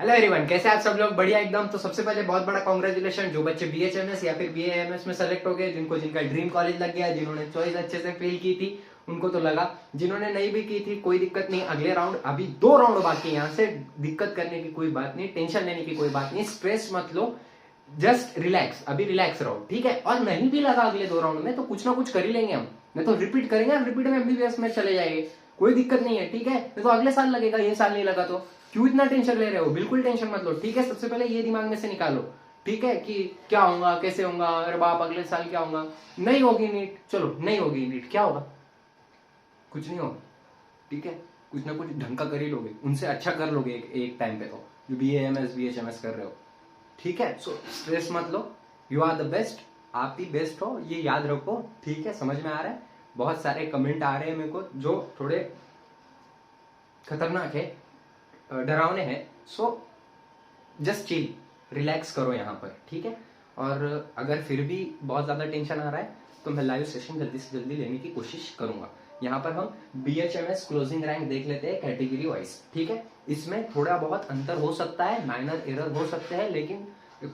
Hello everyone, कैसे आप सब लोग? बढ़िया एकदम। तो सबसे पहले बहुत बड़ा कॉन्ग्रेचुलेशन जो बच्चे बीएचएमएस या फिर बीएएमएस में सेलेक्ट हो गए, जिनका ड्रीम कॉलेज लग गया, जिन्होंने चॉइस अच्छे से फिल की थी उनको तो लगा, जिन्होंने नहीं भी की थी कोई दिक्कत नहीं। अगले राउंड, अभी 2 राउंड बाकी है, यहाँ से दिक्कत करने की कोई बात नहीं, टेंशन लेने की कोई बात नहीं, स्ट्रेस मत लो, जस्ट रिलैक्स, अभी रिलैक्स रहो, ठीक है। और नहीं भी लगा अगले 2 राउंड में तो कुछ ना कुछ कर ही लेंगे हम, नहीं तो रिपीट करेंगे, रिपीट में एमबीबीएस में चले जाएंगे, कोई दिक्कत नहीं है, ठीक है। नहीं तो अगले साल लगेगा, ये साल नहीं लगा तो क्यों इतना टेंशन ले रहे हो? बिल्कुल टेंशन मत लो, ठीक है। सबसे पहले ये दिमाग में से निकालो, ठीक है, कि क्या होगा, कैसे होगा, अरे बाप अगले साल क्या होगा, नहीं होगी नीट, चलो नहीं होगी नीट, क्या होगा? कुछ नहीं होगा, ठीक है। कुछ ना कुछ ढंग का कर ही लोगे, उनसे अच्छा कर लोगे एक टाइम पे, तो जो बीएएमएस बीएचएमएस कर रहे हो, ठीक है। सो स्ट्रेस मत लो, यू आर द बेस्ट, आप ही बेस्ट हो, ये याद रखो, ठीक है। समझ में आ रहा है? बहुत सारे कमेंट आ रहे हैं मेरे को जो थोड़े खतरनाक है, डरावने हैं, सो जस्ट चिल, रिलैक्स करो यहाँ पर, ठीक है। और अगर फिर भी बहुत ज्यादा टेंशन आ रहा है तो मैं लाइव सेशन जल्दी से जल्दी लेने की कोशिश करूंगा। यहाँ पर हम बीएचएमएस क्लोजिंग रैंक देख लेते हैं कैटेगरी वाइज, ठीक है। इसमें थोड़ा बहुत अंतर हो सकता है, माइनर एरर हो सकते हैं, लेकिन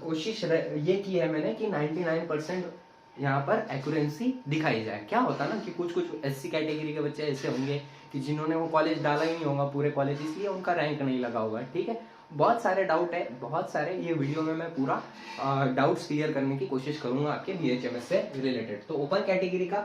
कोशिश ये की है मैंने कि 99% यहाँ पर एक्यूरेंसी दिखाई जाए। क्या होता है ना कि कुछ कुछ एससी कैटेगरी के बच्चे ऐसे होंगे कि जिन्होंने वो कॉलेज डाला ही नहीं होगा पूरे कॉलेज, इसलिए उनका रैंक नहीं लगा होगा, ठीक है। बहुत सारे डाउट है, बहुत सारे, ये वीडियो में मैं पूरा डाउट्स क्लियर करने की कोशिश करूंगा आपके बीएचएमएस से रिलेटेड। तो ओपन कैटेगरी का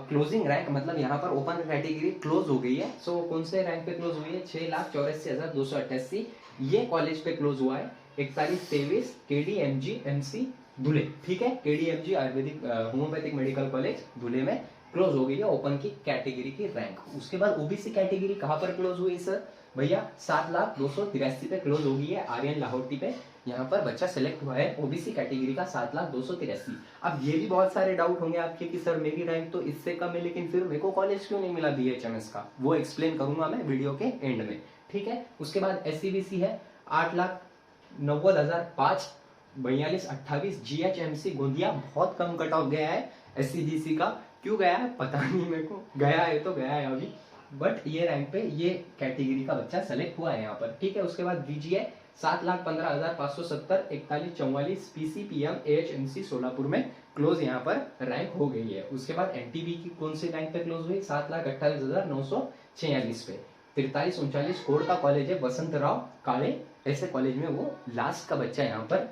क्लोजिंग रैंक, मतलब यहाँ पर ओपन कैटेगरी क्लोज हो गई है। सो कौन से रैंक पे क्लोज हुई है? 6,84,288 ये कॉलेज पे क्लोज हुआ है। 4123 केडीएमजी एमसी धुले, ठीक है, केडीएमजी आयुर्वेदिक होम्योपैथिक मेडिकल कॉलेज धुले में क्लोज हो गई है ओपन की कैटेगरी की रैंक। उसके बाद ओबीसी कैटेगरी कहां पर क्लोज हुई सर? भैया 7,02,83 पे क्लोज हो गई है, आर्यन लाहौटी पे यहाँ पर बच्चा सेलेक्ट हुआ है ओबीसी कैटेगरी का 7,02,83। अब ये भी बहुत सारे डाउट होंगे आपके कि सर मेरी रैंक तो इससे कम है, लेकिन फिर मेरे को कॉलेज क्यों नहीं मिला बीएचएमएस का? वो एक्सप्लेन करूंगा मैं वीडियो के एंड में, ठीक है। उसके बाद एससीबीसी है 8,90,005 4228 जीएचएमसी गोंदिया, बहुत कम कट ऑफ गया है एससीजीसी का। क्यों गया है पता नहीं मेरे को, गया है तो गया है अभी, बट ये रैंक पे ये कैटेगरी का बच्चा सेलेक्ट हुआ है यहाँ पर, ठीक है। उसके बाद बीजीए 7,15,570 4144 पीसीपीएम एएचएमसी सोलापुर में क्लोज यहाँ पर रैंक हो गई है। उसके बाद एनटीबी की कौन सी रैंक पे क्लोज हुई? 7,28,946 पे 4339 कोड का कॉलेज है वसंत राव काले, ऐसे कॉलेज में वो लास्ट का बच्चा यहाँ पर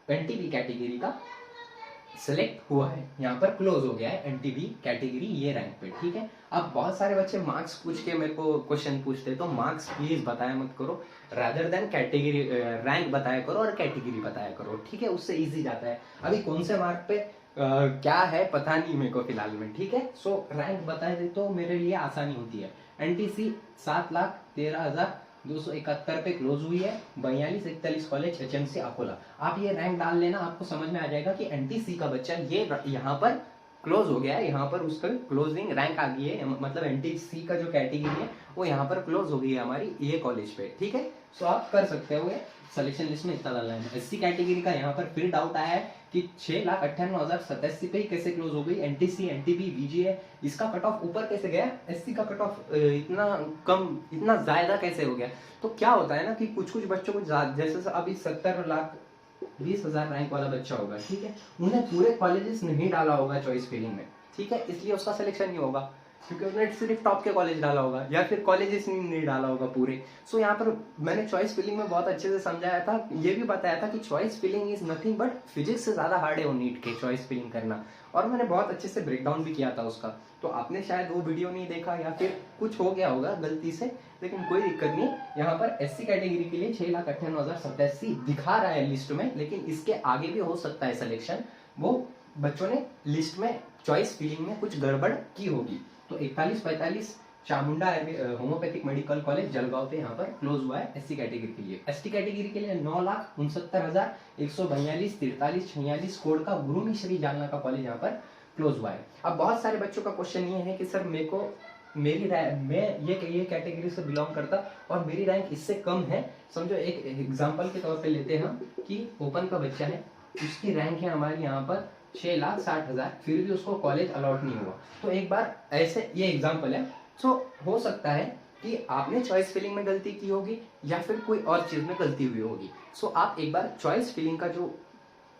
एनटीबी कैटेगरी का सेलेक्ट हुआ है, यहाँ पर क्लोज हो गया है एनटीबी कैटेगरी ये रैंक पे, ठीक है। अब बहुत सारे बच्चे मार्क्स पूछ के मेरे को क्वेश्चन पूछते, तो मार्क्स प्लीज बताया मत करो, रादर देन कैटेगरी रैंक बताया करो और कैटेगरी बताया करो, ठीक है, उससे इजी जाता है। अभी कौन से मार्क पे क्या है पता नहीं मेरे को फिलहाल में, ठीक है। सो रैंक बताए दे तो मेरे लिए आसानी होती है। एनटीसी 7,13,271 पे क्लोज हुई है 4241 कॉलेज एचएमसी अकोला। आप ये रैंक डाल लेना, आपको समझ में आ जाएगा कि एनटीसी का बच्चा ये यहाँ पर क्लोज हो गया है, यहाँ पर उसका क्लोजिंग रैंक आ गई है, मतलब एनटीसी का जो कैटेगरी है वो यहाँ पर क्लोज हो गई है हमारी ये कॉलेज पे, ठीक है। सो आप कर सकते हो, सिलेक्शन लिस्ट में इतना डालना है। एससी कैटेगरी का यहाँ पर फिर डाउट आया है कि 6,98,087 पे ही कैसे क्लोज हो गई एनटीसी एनटीबी बीजीए, इसका कट ऑफ ऊपर कैसे गया? एससी का कट ऑफ इतना कम, इतना ज्यादा कैसे हो गया? तो क्या होता है ना कि कुछ कुछ बच्चों को जैसे अभी 70,20,000 रैंक वाला बच्चा होगा, ठीक है, उन्हें पूरे कॉलेजेस नहीं डाला होगा चॉइस फिलिंग में, ठीक है, इसलिए उसका सिलेक्शन नहीं होगा, क्योंकि उसने सिर्फ टॉप के कॉलेज डाला होगा या फिर कॉलेजेस नहीं डाला होगा पूरे। सो यहाँ पर मैंने चॉइस फिलिंग में बहुत अच्छे से समझाया था, ये भी बताया था कि choice filling is nothing but physics से ज्यादा हार्ड है वो नीट के चॉइस फिलिंग करना, और मैंने बहुत अच्छे से ब्रेक डाउन भी किया था उसका। तो आपने शायद वो वीडियो नहीं देखा या फिर कुछ हो गया होगा गलती से, लेकिन कोई दिक्कत नहीं। यहाँ पर एससी कैटेगरी के लिए 6,98,087 दिखा रहा है लिस्ट में, लेकिन इसके आगे भी हो सकता है सिलेक्शन, वो बच्चों ने लिस्ट में चॉइस फिलिंग में कुछ गड़बड़ की होगी। तो 4145 Chamunda homeopathic medical college Jalgaon पे यहाँ पर क्लोज हुआ है एससी कैटेगरी के लिए। एसटी कैटेगरी के लिए 9,69,142 4346 कोड का गुरु मिश्री जालना का कॉलेज यहाँ पर क्लोज हुआ है। अब बहुत सारे बच्चों का क्वेश्चन ये है कि सर मेरे को मेरी मैं ये कैटेगरी से बिलोंग करता और मेरी रैंक इससे कम है। समझो एक एग्जांपल के तौर पे लेते हैं हम कि ओपन का बच्चा है, उसकी रैंक है हमारी यहाँ पर 6,60,000, फिर भी उसको कॉलेज अलॉट नहीं हुआ। तो एक बार ऐसे, ये एग्जांपल है, सो हो सकता है कि आपने चॉइस फिलिंग में गलती की होगी या फिर कोई और चीज में गलती हुई होगी। सो आप एक बार चॉइस फिलिंग का जो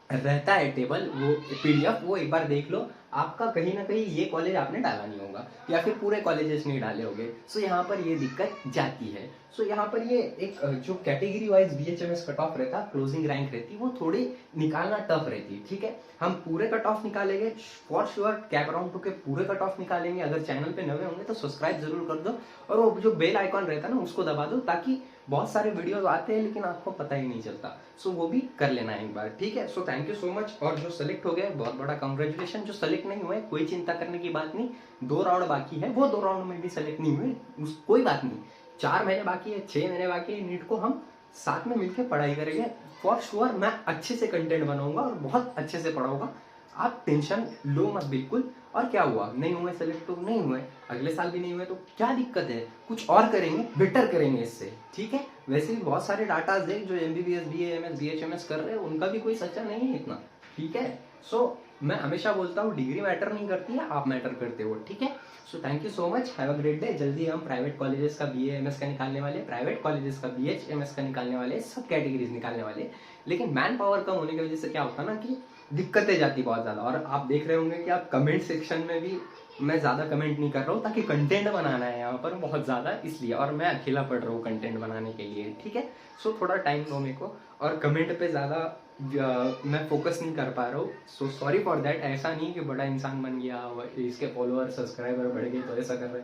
रहता है टेबल, वो पीडीएफ, वो एक बार देख लो। आपका कहीं ना कहीं ये कॉलेज आपने डाला नहीं होगा या फिर पूरे कॉलेजेस नहीं डाले होंगे। सो यहाँ पर ये दिक्कत जाती है। सो यहाँ पर ये एक जो category wise BHMS cut off रहता, क्लोजिंग रैंक रहती, वो थोड़ी निकालना टफ रहती है। ठीक है, हम पूरे कट ऑफ निकालेंगे फॉर श्योर, कैप राउंड 2 के पूरे कट ऑफ निकालेंगे। अगर चैनल पे नए होंगे तो सब्सक्राइब जरूर कर दो, और वो जो बेल आइकॉन रहता है ना उसको दबा दो, ताकि बहुत सारे वीडियोस आते हैं लेकिन आपको पता ही नहीं चलता। सो वो भी कर लेना एक बार, ठीक है। So thank you so much. और जो सेलेक्ट हो गए बहुत बड़ा कांग्रेचुलेशन, जो सेलेक्ट नहीं हुए कोई चिंता करने की बात नहीं, 2 राउंड बाकी है, वो 2 राउंड में भी सेलेक्ट नहीं हुए कोई बात नहीं। 4 महीने बाकी है, 6 महीने बाकी है, नीट को हम साथ में मिलकर पढ़ाई करेंगे फॉर श्योर। मैं अच्छे से कंटेंट बनाऊंगा और बहुत अच्छे से पढ़ाऊंगा, आप टेंशन लो मत बिल्कुल। और क्या हुआ, नहीं हुए सेलेक्ट तो नहीं हुए, अगले साल भी नहीं हुए तो क्या दिक्कत है, कुछ और करेंगे, बेटर करेंगे इससे, ठीक है। वैसे भी बहुत सारे डाटाज है जो एमबीबीएस बीएएमएस बीएचएमएस कर रहे हैं, उनका भी कोई सच्चा नहीं है इतना, ठीक है। सो मैं हमेशा बोलता हूँ डिग्री मैटर नहीं करती है, आप मैटर करते हो, ठीक है। So thank you so much, have a great day. जल्दी हम प्राइवेट कॉलेजेस का बीएएमएस का निकालने वाले, प्राइवेट कॉलेजेस का बीएचएमएस का निकालने वाले, सब कैटेगरीज निकालने वाले। लेकिन मैन पावर कम होने की वजह से क्या होता है ना कि दिक्कतें जाती बहुत ज्यादा। और आप देख रहे होंगे कि आप कमेंट सेक्शन में भी मैं ज्यादा कमेंट नहीं कर रहा हूँ, ताकि कंटेंट बनाना है यहाँ पर बहुत ज्यादा इसलिए, और मैं अकेला पढ़ रहा हूँ कंटेंट बनाने के लिए, ठीक है। सो थोड़ा टाइम दो मेरे को, और कमेंट पे ज्यादा मैं फोकस नहीं कर पा रहा हूँ। So sorry for that. ऐसा नहीं कि बड़ा इंसान बन गया, इसके फॉलोअर सब्सक्राइबर बढ़ गए तो ऐसा कर रहे,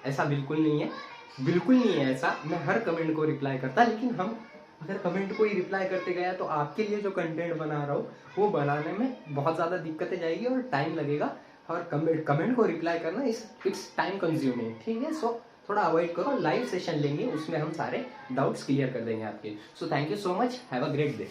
ऐसा बिल्कुल नहीं है, बिल्कुल नहीं है ऐसा। मैं हर कमेंट को रिप्लाई करता, लेकिन हम अगर कमेंट को ही रिप्लाई करते गया तो आपके लिए जो कंटेंट बना रहा हूँ वो बनाने में बहुत ज़्यादा दिक्कतें जाएगी और टाइम लगेगा। और कमेंट को रिप्लाई करना इट्स टाइम कंज्यूमिंग, ठीक है। सो थोड़ा अवॉइड करो, लाइव सेशन लेंगे उसमें हम सारे डाउट्स क्लियर कर देंगे आपके। So thank you so much, have a great day.